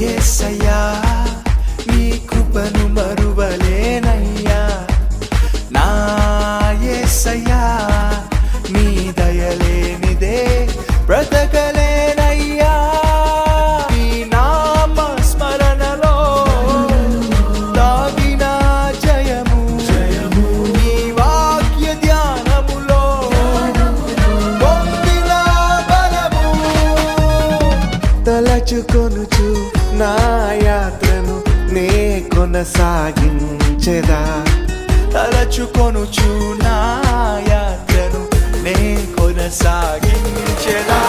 యేసయ్యా నీ కృపను మరువలేనయ్యా నా యేసయ్యా నీ దయలేనిదే బ్రతకలేనయ్యా నీ నామ స్మరణలో దాగిన జయము నీ వాక్య ధ్యానములో పొందిన బలము తలచుకొనుచు నా యాత్రను నే కొనసాగించెదా తలచుకొనుచు నా యాత్రను నే కొనసాగించెదా